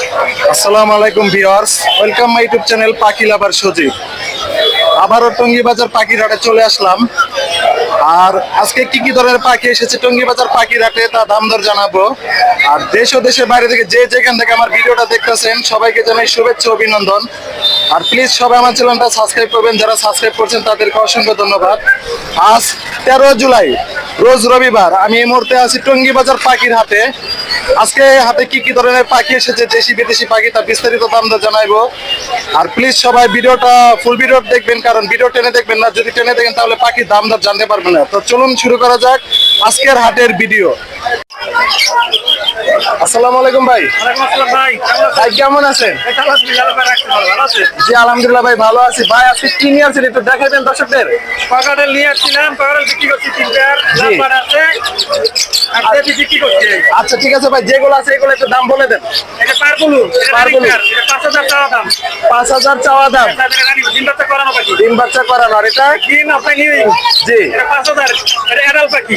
আসসালামু আলাইকুম viewers, welcome my YouTube channel পাখি লাভার সজীব। আবারও টঙ্গী বাজার পাখির হাটে চলে আসলাম। আর আজকে কি কি ধরনের পাখি এসেছে টঙ্গী বাজার পাখির হাটে তা দাম দর জানাবো। আর দেশ ও দেশের বাইরে থেকে যে যেখান থেকে আমার ভিডিওটা দেখতেছেন সবাইকে জানাই শুভেচ্ছা অভিনন্দন। আর প্লিজ সবাই আমার চ্যানেলটা সাবস্ক্রাইব করবেন, যারা সাবস্ক্রাইব করছেন তাদেরকে অসংখ্য ধন্যবাদ। আজ 13 জুলাই রোজ রবিবার, আমি এই মুহূর্তে আছি টঙ্গী বাজার পাখির হাটে। আজকে হাটে কি কি ধরনের পাখি এসেছে, দেশি বিদেশি পাখি, তা বিস্তারিত দাম দর জানাইবো। আর প্লিজ সবাই ভিডিওটা ফুল ভিডিও দেখবেন, কারণ ভিডিও টেনে দেখবেন না, যদি টেনে দেখেন তাহলে পাখির দাম দর জানতে পারবেন না। তো চলুন শুরু করা যাক আজকের হাটের ভিডিও। আসসালামু আলাইকুম ভাই। ভাই কেমন আছেন? জি আলহামদুলিল্লাহ ভাই, ভালো আছি। ভাই আজকে কি নিয়ে আসছেন একটু দেখাবেন দর্শকদের? পাকাটেল নিয়ে আসছিলাম, পাকাটেল বিক্রি করছি 3 পেয়ার, লাভবার আছে আর দেশি বিক্রি করছি। আচ্ছা ঠিক আছে ভাই, যেগুলো আছে এগুলো একটু দাম বলে দেন। এটা পারবুলু, এটা পারবুলু। পেয়ার, এটা 5000 টাকা দাম। 5000 চাওয়া দাম। ডিম বাচ্চা করানো পাখি। ডিম বাচ্চা করানো। আর এটা? ডিম আপনি নিয়ে জি। এটা 5000, এটা অ্যাডাল্ট পাখি।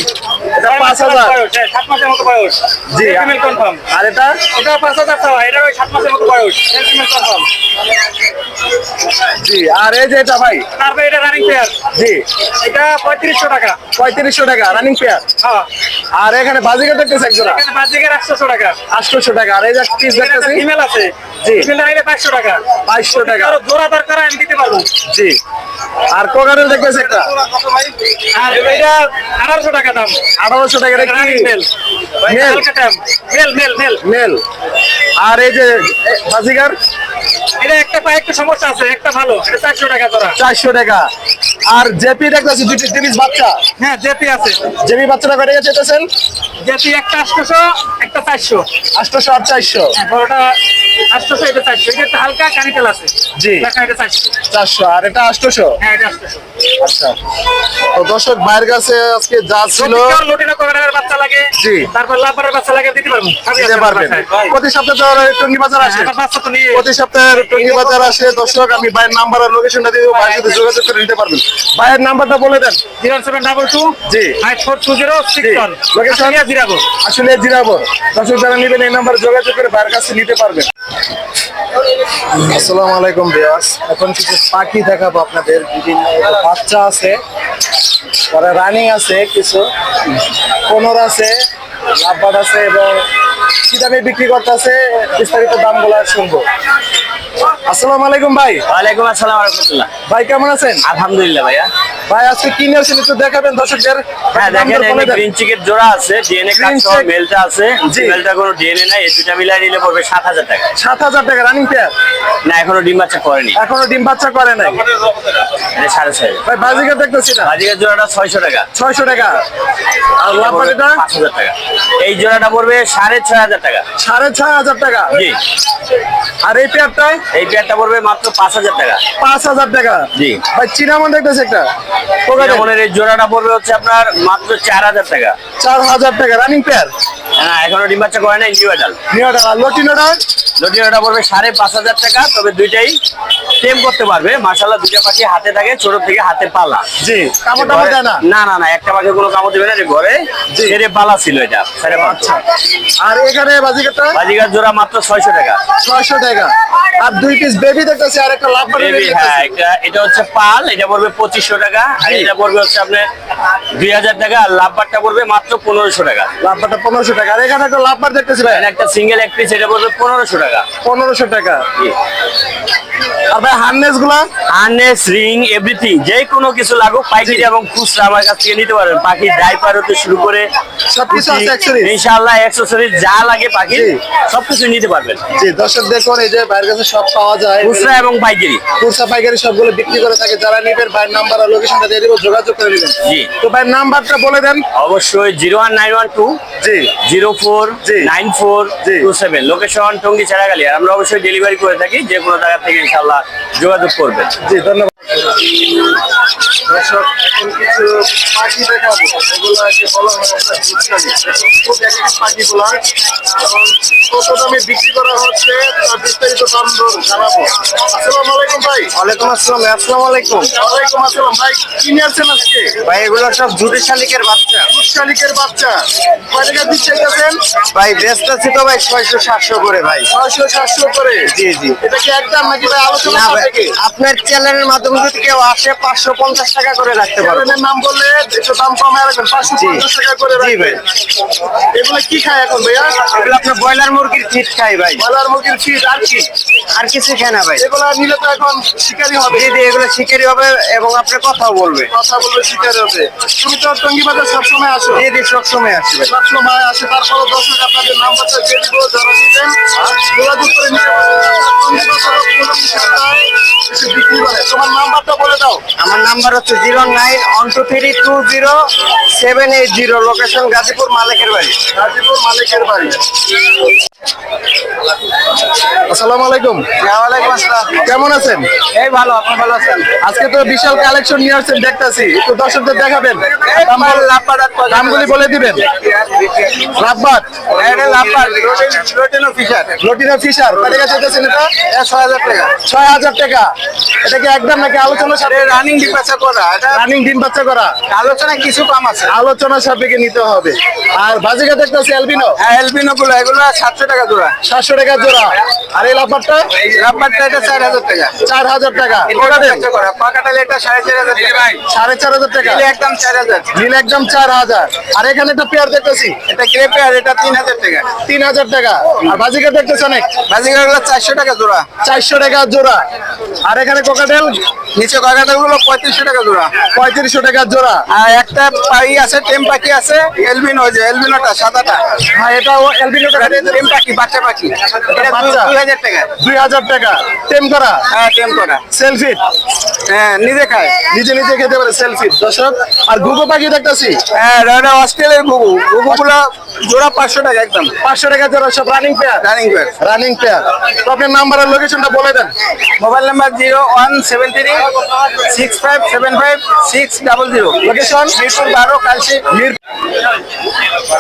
এটা 5000 7 মাসের মতো বয়স। জি। Female confirm. আর এটা? এটা 5000 টাকা, এটা ওই 7 মাসের মতো বয়স। Female confirm. জি। আর এই যে এটা ভাই? তারপরে এটা রানিং পেয়ার। জি। এটা 3500 টাকা। 3500 টাকা রানিং পেয়ার। হ্যাঁ। আর এখানে বাজিকার দেখতেছে এক জোড়া এখানে বাজিকের 800 টাকা। 800 টাকা। আর এই যে পিস দেখতেছি ফিমেল আছে। জি। ফিমেল আইলে 500 টাকা। 2200 টাকা। আর জোড়া দরকার আমি দিতে পারবো। জি। আর কোকারেল দেখতেছে একটা আর এটা 1800 টাকা দাম। 1800 টাকা। এটা কি মেল? মেল? হালকা দাম। Male male male. মেল। আর এই যে বাজিকার? এটা একটা পায়ে একটু সমস্যা আছে, একটা ভালো। এটা 400 টাকা জোড়া। 400 টাকা। আর জেপি দেখতেছি দুটি টিভিস বাচ্চা। হ্যাঁ, জেপি আছে। জেপি বাচ্চাটা কত গেছে চাইতেছেন? জেপি একটা 800, একটা 400। 800 আর 400। হ্যাঁ, বড়টা 800, এটা 400। এটা একটু হালকা কানিটাল আছে। জি। দেখা এটা 400। 400। আর এটা 800। হ্যাঁ, এটা 800। আচ্ছা। তো দর্শক ভাইয়ের কাছে আজকে যা ছিল লোটিনো কোকারের বাচ্চা লাগে। জি। তারপর লাভবারের বাচ্চা লাগে, দিতে পারবো। দিতে পারবেন। প্রতি সপ্তাহে তো টঙ্গী বাজার আসে। আমার বাচ্চা তো নিয়ে প্রতি সপ্তাহে টঙ্গী বাজার আসে। দর্শক আমি ভাইয়ের নাম্বার আর লোকেশনটা দিয়ে দেবো, ভাইয়ের সাথে যোগাযোগ করে নিতে পারবেন। ভাইয়ের নাম্বারটা বলে দেন। 0722 জি। 542061। লোকেশন? জিরাবো। আসলে জিরাবো। দর্শক যারা নেবেন এই নাম্বারে যোগাযোগ করে ভাইয়ের কাছে নিতে পারবেন। আসসালামু আলাইকুম ভিউয়ার্স, এখন কিছু পাখি দেখাবো আপনাদের। বিভিন্ন বাচ্চা আছে, পরে রানিং আছে, কিছু কোনর আছে, লাভবার্ড আছে এবং কি দামে বিক্রি করতেছে বিস্তারিত দামগুলো শুনবো। আসসালামু আলাইকুম ভাই। ওয়ালাইকুম আসসালাম ওয়া রাহমাতুল্লাহ। ভাই কেমন আছেন? আলহামদুলিল্লাহ ভাইয়া। ভাই আজকে কি নিয়েছেন একটু দেখাবেন দর্শকদের? হ্যাঁ দেখেন, বলে দেন। গ্রিন চিকের জোড়া আছে, ডিএনএ Green কাজ সহ check। মেলটা আছে। জি। মেলটা কোনো ডিএনএ নাই, এই দুটো মিলাই নিলে পড়বে 7000 টাকা। 7000 টাকা রানিং পেয়ার। না, এখনো ডিম বাচ্চা করেনি। এখনো ডিম বাচ্চা করে নাই। এটা 6.5। ভাই বাজিকার দেখতেছি না। বাজিকার জোড়াটা 600 টাকা। 600 টাকা। আর লাভবার্ডটা 5000 টাকা। এই জোড়াটা পড়বে 6500 টাকা। 6500 টাকা। জি। আর এই পেয়ারটা? এই পেয়ারটা পড়বে মাত্র 5000 টাকা। 5000 টাকা। জি। ভাই চিনামন দেখতেছে একটা যেমনের এই জোড়াটা পড়বে হচ্ছে আপনার মাত্র 4000 টাকা। 4000 টাকা রানিং পেয়ার। হ্যাঁ, এখনো ডিম বাচ্চা করে নাই, নিউ অ্যাডাল্ট। নিউটা আর লটিনোটা? লটিনোটা পড়বে 5500 টাকা। তবে দুইটাই টেম করতে পারবে। মাশাআল্লাহ, দুইটা পাখি হাতে থাকে, ছোট থেকে হাতে পালা। জি। কামড় টামড় দেয় না? না না না, একটা পাখি কোনো কামড় দিবে না। যে ঘরে জি। ছেড়ে পালা ছিল এটা। আচ্ছা। আর এখানে বাজিকারটা? বাজিকার জোড়া মাত্র 600 টাকা। 600 টাকা। আর দুই পিস বেবি দেখতেছি আর একটা লাভবার্ড বেবি, হ্যাঁ, এটা হচ্ছে পাল, এটা পড়বে 2500 টাকা। আর জি। এটা পড়বে হচ্ছে আপনার 2000 টাকা। আর লাভবারটা পড়বে মাত্র 1500 টাকা। লাভবার্ডটা 1500 টাকা। আর এখানে একটা লাভবার্ড দেখতেছি ভাই, এখানে একটা সিঙ্গেল এক পিস, এটা পড়বে 1500 টাকা। 1500 টাকা। জি। আর ভাই হার্নেস গুলা? হার্নেস, রিং, এভরিথিং, যে কোনো কিছু লাগুক পাইকারি এবং খুচরা আমার কাছ থেকে নিতে পারবেন। পাখির ডাইপার হতে শুরু করে সবকিছু আছে accessories? ইনশাআল্লাহ অ্যাকসেসরিজ যা লাগে পাখি জি। সবকিছু নিতে পারবেন। জি দর্শক দেখুন, এই যে ভাইয়ের কাছে সব পাওয়া যায়, খুচরা এবং পাইকারি। খুচরা পাইকারি সবগুলো বিক্রি করে থাকে। যারা নিবেন ভাইয়ের নাম্বার আর লোকেশনটা দিয়ে দিব, যোগাযোগ করে নেবেন। জি। তো ভাইয়ের নাম্বারটা বলে দেন। অবশ্যই 01912 জি। 049427। লোকেশন টঙ্গী চেরাগালি। আর আমরা অবশ্যই ডেলিভারি করে থাকি, যে কোনো জায়গা থেকে ইনশাআল্লাহ যোগাযোগ করবেন। জি ধন্যবাদ। দর্শক এখন কিছু পাখি দেখাবো, এগুলোকে বলা হয় আপনার দুধশালী। খুব এক এক পাখিগুলা এবং কত দামে বিক্রি করা হচ্ছে তার বিস্তারিত দাম দর জানাবো। আসসালামু আলাইকুম ভাই। ওয়ালাইকুম আসসালাম। আসসালামু আলাইকুম। ওয়ালাইকুম আসসালাম ভাই, কি নিয়ে আসছেন আজকে? ভাই এগুলো সব দুধের শালিকের বাচ্চা। দুধ শালিকের বাচ্চা কয় টাকা দিচ্ছেন? ভাই ব্যস্ত আছি তো ভাই, 600-700 করে ভাই। 600-700 করে। জি জি। এটা কি একদম নাকি ভাই আলোচনা না ভাই, সাপেক্ষে? আপনার চ্যানেলের মাধ্যমে যদি কেউ আসে 550 টাকা করে রাখতে পারবো। চ্যানেলের নাম বললে একটু দাম কমায় রাখবেন, 550 টাকা করে জি রাখবেন। ভাই। এগুলো কি খায় এখন ভাইয়া? এগুলো আপনার ব্রয়লার মুরগির ফিট খাই ভাই, বয়লার মুরগির ফিট আর কি? আর কিছু খায় না ভাই। এগুলো নিলে তো এখন শিকারি হবে। জি জি, এগুলো শিকারি হবে এবং আপনার কথাও বলবে। কথা বলবে, শিকারি হবে। তুমি তো টঙ্গী বাজার সবসময় আসো। জি জি, সবসময় আসবে। সবসময় আসে, তারপরে দর্শক আপনাদের নাম্বারটা দিয়ে দিব, যারা নিবেন যোগাযোগ করে নিতে পারেন। টঙ্গী বাজার পুরনো সপ্তাহে এসে বিক্রি করে। তোমার নাম্বারটা বলে দাও। আমার নাম্বার হচ্ছে 0912320780, লোকেশন গাজীপুর মালিকের বাড়ি। গাজীপুর মালিকের বাড়ি। আসসালামু আলাইকুম। ওয়ালাইকুম আসসালাম। কেমন আছেন? এই ভালো, আপনি ভালো আছেন? আজকে তো বিশাল কালেকশন নিয়ে আসছেন দেখতেছি, একটু দর্শকদের দেখাবেন, দামগুলি বলে দিবেন। লাভবাট, লটিনো ফিশার কয় টাকা চাইতেছেন এটা? 6000 টাকা। 6000 টাকা। এটা কি একদম নাকি আলোচনা সাপেক্ষে? রানিং ডিপাসা করা, এটা রানিং ডিম বাচ্চা করা। আলোচনা কিছু কম আছে। আলোচনা সাপেক্ষে নিতে হবে। আর বাজিকা দেখতেছি অ্যালবিনো, হ্যাঁ, এলবিনো গুলো এগুলো 700 টাকা জোড়া। 700 টাকা জোড়া। আর এই লাভবাটটা রাব্বারটা এটা 4000 টাকা। 4000 টাকা। পাকাটালে এটা 4500 টাকা ভাই। 4500 টাকা। এটা একদম 4000। নীল একদম 4000। আর এখানে একটা পেয়ার দেখতেছি এটা গ্রেপে আর এটা 3000 টাকা। 3000 টাকা। আর বাজিকা দেখতেছি অনেক, বাজিগার গুলো 400 টাকা জোড়া। 400 টাকা জোড়া। আর এখানে কোকাটেল নিচে কাকাটা গুলো 3500 টাকা জোড়া। 3500 টাকা জোড়া। আর একটা পাখি আছে, টেম পাখি আছে, এলবিনো, যে এলবিনোটা সাদাটা, হ্যাঁ এটাও অ্যালবিনো টাকা। টেম পাখি, বাচ্চা পাখি, এটা বাচ্চা। 2000 টাকা। 2000 টাকা। টেম করা, হ্যাঁ, টেম করা। সেলফি, হ্যাঁ, নিজে খায়। নিজে নিজে খেতে পারে সেলফি। দর্শক, আর গুগো পাখি দেখতেছি হ্যাঁ, এটা অস্ট্রেলিয়ার ঘুঘু। ঘুঘুগুলো জোড়া 500 টাকা একদম। 500 টাকা জোড়া, সব running pair. Running pair. Running pair. তো আপনার নাম্বার আর লোকেশনটা বলে দেন। Mobile number 017365756000। Location Mirpur 12, Kalshi.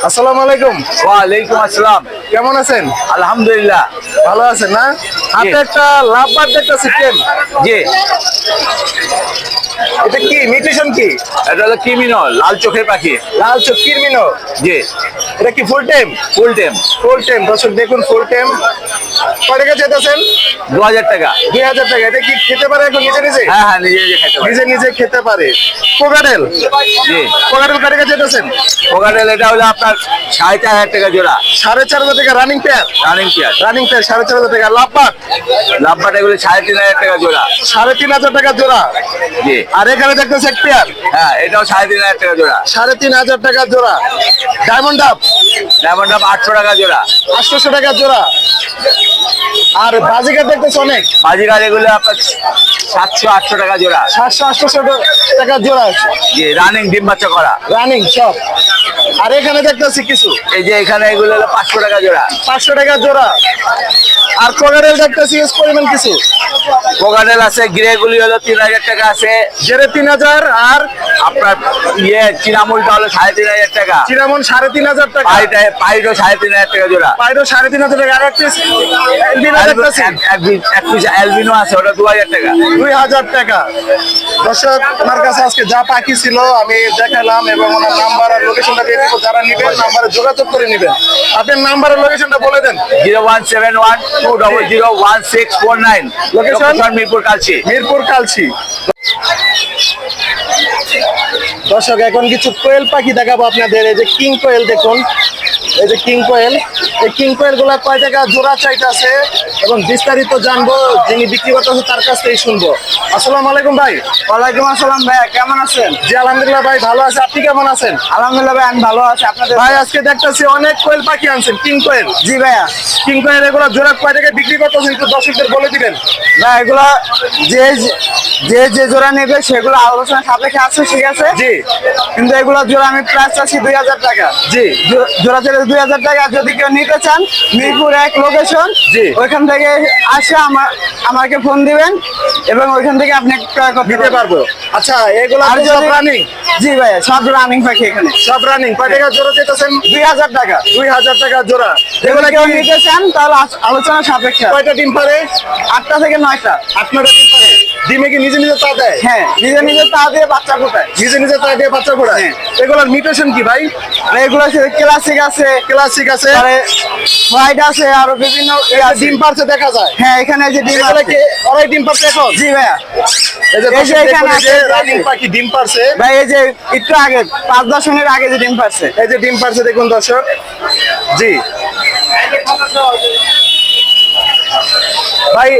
আসসালামু আলাইকুম। ওয়ালাইকুম আসসালাম। কেমন আছেন? আলহামদুলিল্লাহ। ভালো আছেন না? হাতে একটা লাভবাট দেখতেছি, টেম। জি, এটা কি মিউটেশন কি? এটা হলো ক্রিমিনাল, লাল চোখের পাখি। লাল চোখ কিরমিনো। জি, এটা কি ফুল টেম? ফুল টেম। ফুল টেম। দর্শক দেখুন, ফুল টেম। কয় টাকা চাইতেছেন? 2000 টাকা। 2000 টাকা। এটা কি খেতে পারে এখন নিজে নিজে? হ্যাঁ হ্যাঁ, নিজে নিজে খেতে পারে। নিজে নিজে খেতে পারে। কোকাটেল, জি, কোকাটেল কয় টাকা চাইতেছেন? কোকাটেল এটা হলো আপনার 4500 টাকা জোড়া। 4500 টাকা running pair. Running pair. Running pair 4500 টাকা। লাভবাট লাভবাট এগুলো 3500 টাকা জোড়া। 3500 টাকা জোড়া। জি, আর এখানে দেখতেছি এক পেয়ার, হ্যাঁ, এটাও 3500 টাকা জোড়া। 3500 টাকা জোড়া। ডায়মন্ড আপ ডায়মন্ড আপ 800 টাকা জোড়া। 800 টাকা জোড়া। আর বাজিকার দেখতেছি অনেক, বাজিগার এগুলো আপনার 700-800 টাকা জোড়া। 700-800 টাকা জোড়া। জি, রানিং ডিম বাচ্চা করা। রানিং সব। আর এখানে দেখতেছি কিছু, এই যে এখানে এগুলো হলো 500 টাকা জোড়া। 500 টাকা জোড়া। আর কোকাটেল দেখতেছি ইউজ পরিমাণ কিছু। কোকাটেল আছে, গ্রে গুলি হলো 3000 টাকা আছে। জেরে 3000। আর আপনার চিনামুলটা হলো 3500 টাকা। চিরামন 3500 টাকা। পাইডও 3500 টাকা জোড়া। পাইরো 3500 টাকা। আর এক পিস এলবিনো দেখতেছি এক পিস অ্যালবিনো আছে, ওটা 2000 টাকা। 2000 টাকা। দর্শক, আমার কাছে আজকে যা পাখি ছিল আমি দেখালাম এবং ওনার নাম্বার আর লোকেশনটা দিয়ে দিব। যারা নেবেন নাম্বারে যোগাযোগ করে নেবেন। আপনার নাম্বার আর লোকেশনটা বলে দেন। 01712001649। লোকেশন? মিরপুর কালচি। মিরপুর কালচি। দর্শক, এখন কিছু কোয়েল পাখি দেখাবো আপনাদের। এই যে কিং কোয়েল দেখুন, এই যে কিং কোয়েল। এই কিং কোয়েল গুলা কয় টাকা জোড়া চাইতেছে এবং বিস্তারিত জানবো, যিনি বিক্রি করতেছে তার কাছ থেকেই শুনবো। আসসালামু আলাইকুম ভাই। ওয়ালাইকুম আসসালাম ভাইয়া, কেমন আছেন? জি আলহামদুলিল্লাহ ভাই, ভালো আছে। আপনি কেমন আছেন? আলহামদুলিল্লাহ ভাই, আমি ভালো আছি। আপনাদের ভাই আজকে দেখতেছি অনেক কোয়েল পাখি আনছেন, কিং কোয়েল। জি ভাইয়া, কিং কোয়েল এগুলো জোড়া কয় টাকা বিক্রি করতেছেন একটু দর্শকদের বলে দিবেন। না এগুলা যে যে যে জোড়া নেবে সেগুলো আলোচনা সাপেক্ষে আছে, ঠিক আছে। জি কিন্তু এগুলো জোড়া আমি প্রাইস চাচ্ছি 2000 টাকা। জি জোড়া ছেড়ে 2000 টাকা। যদি কেউ নিতে চান মিরপুর 1 লোকেশন, জি। ওইখান থেকে আসে আমাকে ফোন দিবেন এবং ওইখান থেকে আপনি ক্রয় করতে দিতে পারবো। আচ্ছা এগুলো আর তো সব যদি রানিং? জি ভাই, সব রানিং পাখি এখানে। সব রানিং। কয় টাকা জোড়া দিতেছেন? 2000 টাকা। 2000 টাকা জোড়া। যদি এগুলো কেউ কি নিতে চান তাহলে আলোচনা সাপেক্ষে। কয়টা ডিম পারে? 8টা থেকে 9টা। 8-9টা ডিম পারে। ডিমে কি নিজে নিজে তা দেয়? হ্যাঁ, নিজে নিজে তা দিয়ে বাচ্চা ফোটায়। নিজে নিজে তা দিয়ে বাচ্চা ফোটায়। হ্যাঁ। এগুলোর মিউটেশন কি ভাই? আর এগুলো ক্লাসিক আছে, ক্লাসিক আছে, হোয়াইট আছে, আরো বিভিন্ন ডিম পারছে দেখা যায়। হ্যাঁ, এখানে যে ডিম এগুলো আছে। কি ওরাই ডিম পারছে এখন? জি ভাইয়া। এই যে এই যে দর্শক এখানে দেখুন, এই যে আছে, রানিং পাখি ডিম পারছে। ভাই এই যে একটু আগে 5-10 মিনিট আগে যে ডিম পারছে। এই যে ডিম পারছে দেখুন দর্শক। জি ভাই,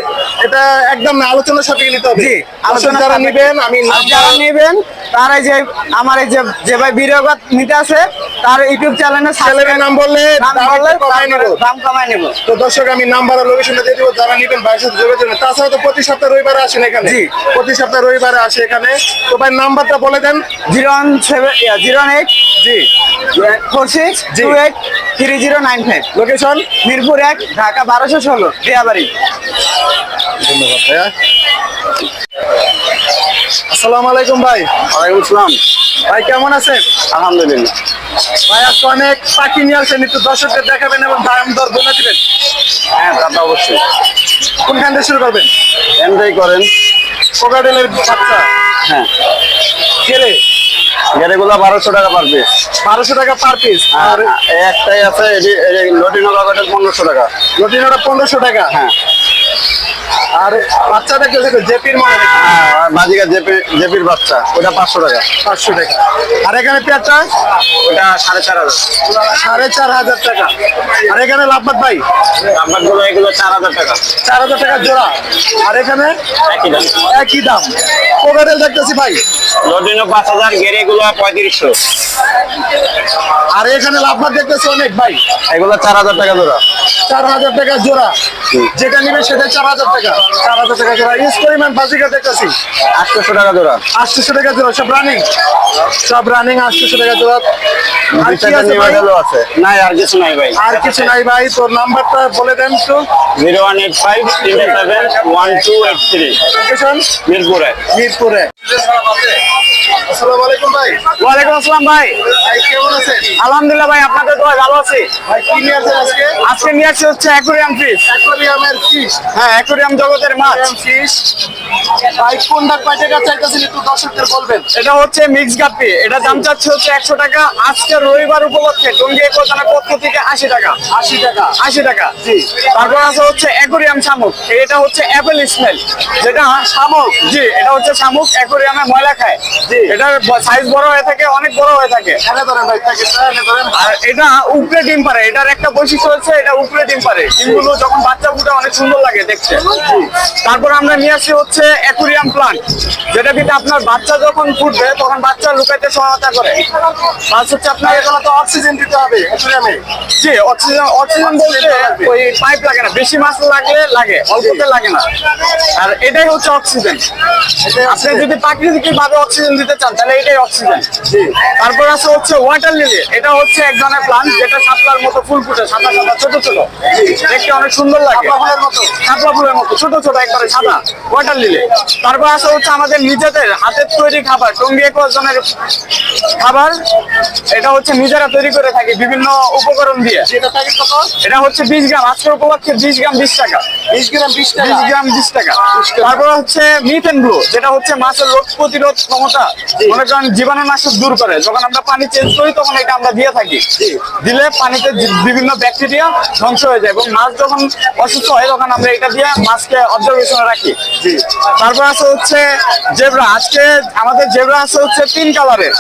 এটা একদম না, আলোচনার সাথে নিতে হবে। জি, আলোচনা আলোচনা যারা সাপেক্ষে। নিবেন আমি আর যারা নেবেন তারা এই যে আমার এই যে ভাই ভিডিও নিতে আছে তার ইউটিউব চ্যানেলে ছেলের নাম বললে দাম কমাই নেব। দাম কমায় নেব। তো দর্শক আমি নাম্বার আর লোকেশনটা দিয়ে দিব, যারা নিবেন ভাইয়ের সাথে যোগাযোগ করবেন। তাছাড়া তো প্রতি সপ্তাহে রবিবারে আসেন এখানে। জি। প্রতি সপ্তাহে রবিবারে আসে এখানে। তো ভাই নাম্বারটা বলে দেন। 017 জি 46 জি। 28 3095। লোকেশন? মিরপুর 1, ঢাকা 1216, দিয়াবাড়ি। ধন্যবাদ ভাইয়া। আসসালামু আলাইকুম ভাই। ওয়ালাইকুম আসসালাম। ভাই কেমন আছেন? আলহামদুলিল্লাহ। ভাই আজকে অনেক পাখি নিয়ে আসেন, একটু দর্শকদের দেখাবেন এবং দাম দর বলে দিবেন। হ্যাঁ, তা তো অবশ্যই। কোনখান থেকে শুরু করবেন? এনজয় করেন। কোকাটেলের বাচ্চা হ্যাঁ, কেড়ে গেরেগুলো 1200 টাকা পার পিস। 1200 টাকা পার পিস। আর একটাই আছে লটিনো কাকাটের 1500 টাকা। রটিনাটা 1500 টাকা। হ্যাঁ, আর বাচ্চাটা কি হচ্ছে জেপির মনে হয়? আর বাজিকা জেপির বাচ্চা ওটা 500 টাকা। 500 টাকা। আর এখানে পেয়ারটা ওটা 4500। 4500 টাকা। আর এখানে লাভবাদ ভাই আপনার গুলো এগুলো 4000 টাকা। 4000 টাকা জোড়া। আর এখানে একই দাম। একই দাম। কোকাটেল দেখতেছি ভাই। লটিনো 5000, গেরেগুলো 3500। আর এখানে লাভবাদ দেখতেছি অনেক ভাই। এগুলো 4000 টাকা জোড়া। 4000 টাকা জোড়া। যেটা নিবে সেটা 4000 টাকা। 4000 টাকা জোড়া। ইউজ পরিমাণ বাজিকা দেখতেছি 800 টাকা জোড়া। 800 টাকা জোড়া। সব রানিং, সব রানিং 800 টাকা জোড়া। আর কি আছে ভাই? আছে নাই, আর কিছু নাই ভাই। আর কিছু নাই ভাই। তোর নাম্বারটা বলে দেন তো। 0185 37 1283। লোকেশন মিরপুরে। মিরপুরে। আসসালামু আলাইকুম ভাই। ওয়ালাইকুম আসসালাম ভাই। ভাই কেমন আছেন? আলহামদুলিল্লাহ ভাই, আপনাদের দোয়ায় ভালো আছি। ভাই কি নিয়ে আসেন আজকে? আজকে নিয়ে আসছি হচ্ছে অ্যাকুরিয়াম ফিশ। অ্যাকোয়ারিয়ামের ফিশ। হ্যাঁ, অ্যাকুরিয়াম জগতের মাছ। Aquarium fish. ভাই কোনটা কয় টাকা চাইতেছেন একটু দর্শকদের বলবেন। এটা হচ্ছে মিক্স গাপ্পি। এটা দাম চাচ্ছে হচ্ছে 100 টাকা। আজকে রবিবার উপলক্ষে টঙ্গী একোয়ারিয়ামের পক্ষ থেকে 80 টাকা। 80 টাকা। 80 টাকা। জি। তারপর আছে হচ্ছে অ্যাকুরিয়াম শামুক। এটা হচ্ছে অ্যাপেল স্মেল। যেটা শামুক, জি, এটা হচ্ছে শামুক অ্যাকুরিয়ামে ময়লা খায়। জি। এটার সাইজ বড় হয়ে থাকে, অনেক বড় হয়ে থাকে। এনে ধরেন ভাই, প্যাকেটটা এনে ধরেন। আর এটা উপরে ডিম পারে। এটার একটা বৈশিষ্ট্য হচ্ছে এটা উপরে ডিম পারে। ডিমগুলো যখন বাচ্চা ফুটে অনেক সুন্দর লাগে দেখতে। তারপর আমরা নিয়ে আসি হচ্ছে অ্যাকুরিয়াম প্লান্ট, যেটা কিন্তু আপনার বাচ্চা যখন ফুটবে তখন বাচ্চা লুকাইতে সহায়তা করে। প্লাস হচ্ছে আপনার এগুলো তো অক্সিজেন দিতে হবে অ্যাকোয়ারিয়ামে। জি, অক্সিজেন বলতে ওই পাইপ লাগে না, বেশি মাছ লাগলে লাগে, অল্পতে লাগে না। আর এটাই হচ্ছে অক্সিজেন। আপনি যদি প্রাকৃতিক ভাবে অক্সিজেন দিতে চান তাহলে এটাই অক্সিজেন। তারপর আছে হচ্ছে ওয়াটার লিলি। এটা হচ্ছে এক ধরনের প্লান্ট যেটা শাপলার মতো ফুল ফুটে, সাদা সাদা ছোট ছোট, দেখতে অনেক সুন্দর লাগে। শাপলা ফুলের মতো ছোট ছোট একবারে সাদা, ওয়াটার লিলি। তারপর আছে হচ্ছে আমাদের নিজেদের হাতের তৈরি খাবার, টঙ্গী একোয়ারিয়ামের খাবার। এটা হচ্ছে নিজেরা তৈরি করে থাকি বিভিন্ন উপকরণ দিয়ে। এটা প্যাকেট কত? এটা হচ্ছে 20 গ্রাম। আজকের উপলক্ষে 20 গ্রাম 20 টাকা। 20 গ্রাম 20 টাকা। 20 গ্রাম 20 টাকা। তারপর হচ্ছে মিথেন ব্লু, যেটা হচ্ছে মাছের রোগ প্রতিরোধ ক্ষমতা, মনে করেন জীবাণুনাশক দূর করে। যখন আমরা পানি চেঞ্জ করি তখন এটা আমরা দিয়ে থাকি। দিলে পানিতে বিভিন্ন ব্যাকটেরিয়া ধ্বংস হয়ে যায় এবং মাছ যখন অসুস্থ হয় তখন আমরা এটা দিয়ে মাছকে অবজারভেশনে রাখি। তারপর আছে হচ্ছে জেব্রা। আজকে আমাদের জেব্রা আছে হচ্ছে 3 কালারের।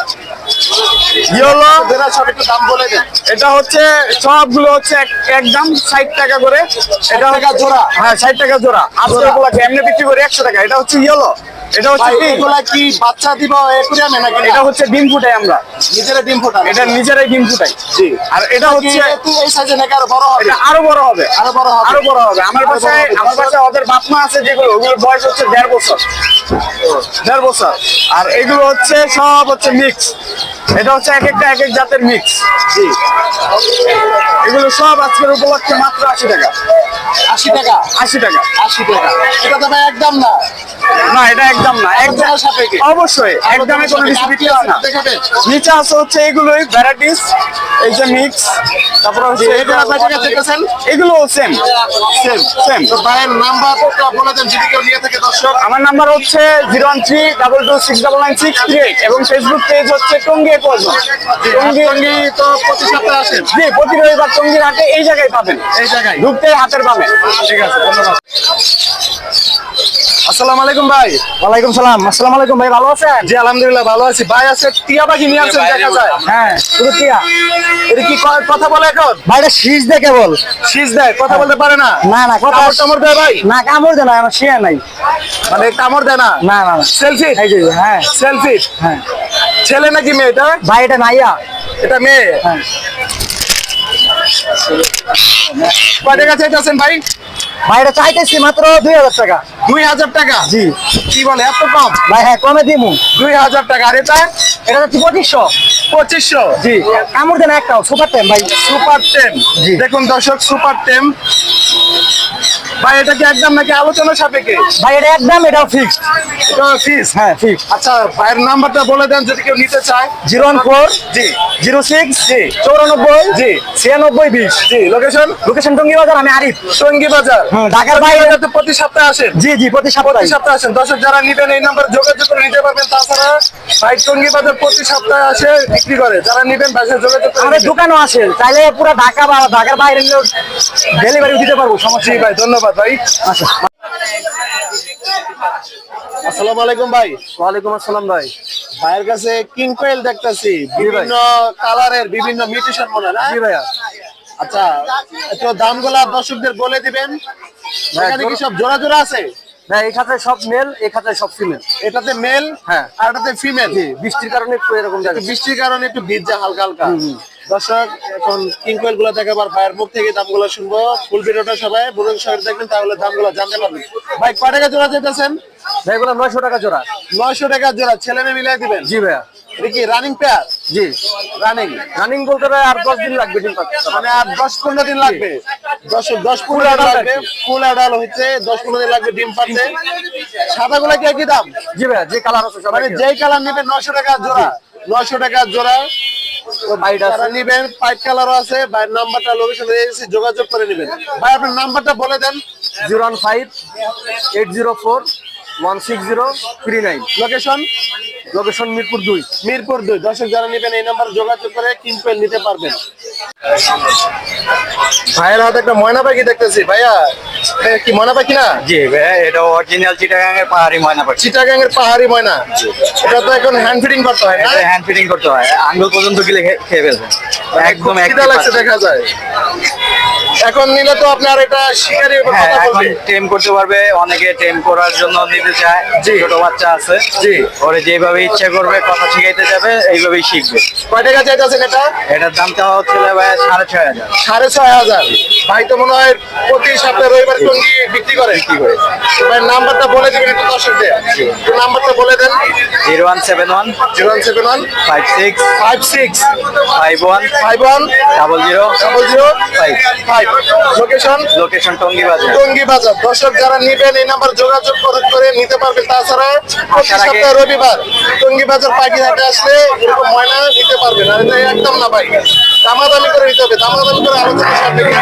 ইয়েলো, এরা সব একটু দাম বলে দেন। এটা হচ্ছে সবগুলো হচ্ছে একদম 60 টাকা করে। এটা 60 টাকা জোড়া? হ্যাঁ, 60 টাকা জোড়া। আজকে উপলক্ষে এমনি বিক্রি করে 100 টাকা। এটা হচ্ছে ইয়েলো। এটা হচ্ছে ভাই, pink। এগুলা কি বাচ্চা দিব একুরিয়ামে নাকি না? এটা হচ্ছে ডিম ফুটাই আমরা, নিজেরা ডিম ফোটান? এটা নিজেরাই ডিম ফুটাই। জি। আর এটা হচ্ছে এই সাইজে নাকি আরো বড় হবে? এটা আরো বড় হবে, আরো বড় হবে? আরো বড় হবে। আমার আরো বড় বাসায় হবে। আমার বাসায় ওদের বাপ মা আছে যেগুলো, ওগুলোর বয়স হচ্ছে 1.5 বছর, 1.5 বছর। আর এগুলো হচ্ছে সব হচ্ছে মিক্স, এটা হচ্ছে এক একটা এক এক জাতের মিক্স। জি। এগুলো সব আজকের উপলক্ষে মাত্র 80 টাকা। 80 টাকা? 80 টাকা। 80 টাকা। এটা তো ভাই একদম না। না, এটা একদম না, একদম আলোচনার সাপেক্ষে। অবশ্যই একদমই কোনো কিছু বিক্রি হয় না। দেখাবেন? নিচে আছে হচ্ছে এগুলোই ভ্যারাইটিস, এই যে মিক্স, তারপরে হচ্ছে এগুলো কয় টাকা চাইতেছেন? এগুলো সেম সেম। সেম। তো ভাইয়ের নাম্বারটা বলে দেন যদি কেউ নিয়ে থাকে দর্শক। আমার নাম্বার হচ্ছে 0132226999638 এবং ফেসবুক পেজ হচ্ছে টঙ্গী একোয়াজম। টঙ্গী তো প্রতি সপ্তাহে আসেন? জি, প্রতি রবিবার টঙ্গীর হাটে এই জায়গায় পাবেন, এই জায়গায়? ঢুকতে হাতের বামে। ঠিক আছে, ধন্যবাদ। আসসালামু আলাইকুম ভাই। ওয়ালাইকুম সালাম। আসসালামু আলাইকুম ভাই, ভালো আছেন? জি আলহামদুলিল্লাহ ভালো আছি। ভাই আছে টিয়া পাখি নিয়ে আসছেন দেখা যায়। হ্যাঁ, শুধু টিয়া। এটা কি কথা বলে এখন? ভাই এটা শীষ দেখে বল। শীষ দেয়, কথা বলতে পারে না? না না, কথা কামড় টামড় দেয় ভাই? না, কামড় দেয় না, আমার শিয়া নাই। মানে কামড় দেয় না? না না না। সেলফি? এই যে হ্যাঁ সেলফি? হ্যাঁ ছেলে নাকি মেয়ে এটা? ভাই, এটা নাইয়া। এটা মেয়ে। হ্যাঁ। কয় টাকা চাইতেছেন ভাই? ভাই এটা চাইতেছি মাত্র 2000 টাকা। 2000 টাকা? জি। কি বলে এত কম? ভাই হ্যাঁ, কমে দিমু। 2000 টাকা। আর এটা? এটা হচ্ছে 2500। 2500? জি, কামড় দেয় না একটাও, সুপার টাইম ভাই। সুপার টেম। জি। দেখুন দর্শক, সুপার টেম। ভাই এটা কি একদম নাকি আলোচনা সাপেক্ষে? ভাই এটা একদম, এটাও ফিক্সড। এটা ফিস? হ্যাঁ ফিক্সড। আচ্ছা, ভাইয়ের নাম্বারটা বলে দেন যদি কেউ নিতে চায়। 014 জি 06 জি 94 জি 96 20। জি। লোকেশন? লোকেশন টঙ্গী বাজার, আমি আরিফ। টঙ্গী বাজার। ঢাকার বাইরে। তো প্রতি সপ্তাহে আসেন? জি জি, প্রতি সপ্তাহে। প্রতি সপ্তাহে আসেন। দর্শক যারা নিবেন এই নাম্বার যোগাযোগ করে নিতে পারবেন। তাছাড়া ভাই টঙ্গী বাজার প্রতি সপ্তাহে আসে বিক্রি করে। যারা নিবেন ভাইয়ের যোগাযোগ করে আমাদের নিবেন। দোকানও আছে, চাইলে পুরো ঢাকা বা ঢাকার বাইরে নিলেও ডেলিভারি দিতে পারবো, সমস্যা জি নেই। ভাই, ধন্যবাদ ভাই। আচ্ছা। আসসালামু আলাইকুম ভাই। ওয়ালাইকুম আসসালাম ভাই। ভাইয়ের কাছে কিং কোয়েল দেখতেছি, বিভিন্ন কালারের, বিভিন্ন মিউটেশন মনে হয় না? জি ভাইয়া। আচ্ছা, একটু দামগুলা দর্শকদের বলে দিবেন। এখানে কি সব জোড়া জোড়া আছে? ভাই এই খাতায় সব মেল, এই খাতায় সব ফিমেল। এটাতে মেল হ্যাঁ। আর এটাতে ফিমেল। জি, বৃষ্টির কারণে একটু এরকম একটু জায়গা। বৃষ্টির কারণে একটু ভিজা হালকা হালকা। দর্শক এখন কিং কোয়েল গুলো দেখাবার ভাইয়ের মুখ থেকে দামগুলো শুনবো। ফুল ভিডিওটা সবাই বুঝুন, সবাই দেখবেন, তাহলে দামগুলো জানতে পারবেন। ভাই কয় টাকা জোড়া যেতেছেন? ভাই এগুলো 900 টাকা জোড়া। 900 টাকা জোড়া। ছেলে মেয়ে মিলিয়ে দিবেন? জি ভাইয়া। এটা কি রানিং পেয়ার? জি, রানিং রানিং বলতে ভাই আর 10 দিন লাগবে ডিম পাড়তে। মানে আর 10-15 দিন লাগবে। 10-15 দিন লাগবে। ফুল অ্যাডাল হচ্ছে 10-15 দিন লাগবে ডিম পাড়তে। সাদাগুলা কি একই দাম? জি ভাইয়া, যে কালার আছে সব মানে একই। যেই কালার নেবেন 900 টাকা জোড়া। 900 টাকা জোড়া। তো পাইট আছে। যারা নিবেন পাইট কালারও আছে। ভাইয়ের নাম্বারটা লোকেশন এসে যোগাযোগ করে নেবেন। ভাই আপনার নাম্বারটা বলে দেন। 015 804 16039। লোকেশন? লোকেশন মিরপুর 2। মিরপুর 2। দর্শক যারা নেবেন এই নাম্বার যোগাযোগ করে কিং কোয়েল নিতে পারবেন। ভাইয়ের হাতে একটা ময়না পাখি দেখতেছি। ভাইয়া এটা কি ময়না পাখি না? জি ভাইয়া, এটা অরিজিনাল চিটাগাং এর পাহাড়ি ময়না পাখি। চিটাগাং এর পাহাড়ি ময়না। এটা তো এখন হ্যান্ড ফিডিং করতে হয় না? এটা হ্যান্ড ফিডিং করতে হয়, আঙ্গুল পর্যন্ত গিলে খেয়ে ফেলবে। একদম খিদা লাগছে দেখা যায়। এখন নিলে তো আপনার এটা শিকারি হ্যাঁ, কথা এখন বলবে। টেম করতে পারবে, অনেকে টেম করার জন্য নিতে চায়। জি। ছোট বাচ্চা আছে, জি। ওরে যেভাবে ইচ্ছা করবে কথা শিখাইতে যাবে, এইভাবেই শিখবে। কয় টাকা চাইতেছেন এটা? এটার দাম চাওয়া হচ্ছে ভাইয়া 6500। 6500। ভাই তো মনে হয় প্রতি সপ্তাহে রবিবার টঙ্গী বিক্রি করে। ভাই নাম্বারটা বলে দিবেন একটু দর্শকদের। একটু নাম্বারটা বলে দেন। 0171 071 56 56 51 51 00 005 5। লোকেশন? লোকেশন টঙ্গী বাজার। টঙ্গী বাজার। দর্শক যারা নিবেন এই নাম্বার যোগাযোগ করে নিতে পারবেন। তাছাড়া প্রতি আসার আগে- সপ্তাহে রবিবার টঙ্গী বাজার পাখিরহাটে আসলে এরকম ময়না নিতে পারবেন। আর এটা একদম না ভাই, দামাদামি করে নিতে হবে, দামাদামি করে আলোচনা সাপেক্ষে।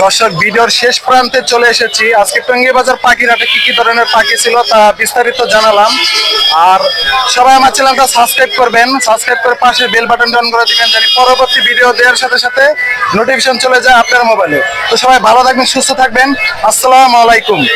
দর্শক ভিডিওর শেষ প্রান্তে চলে এসেছি। আজকে টঙ্গী বাজার পাখিরহাটে কি কি ধরনের পাখি ছিল তা বিস্তারিত জানালাম। আর সবাই আমার চ্যানেলটা সাবস্ক্রাইব করবেন, সাবস্ক্রাইব করে পাশে বেল বাটনটা অন করে দিবেন, জানি পরবর্তী ভিডিও দেওয়ার সাথে সাথে নোটিফিকেশন চলে যায় আপনার মোবাইলে। তো সবাই ভালো থাকবেন, সুস্থ থাকবেন। আসসালামু আলাইকুম।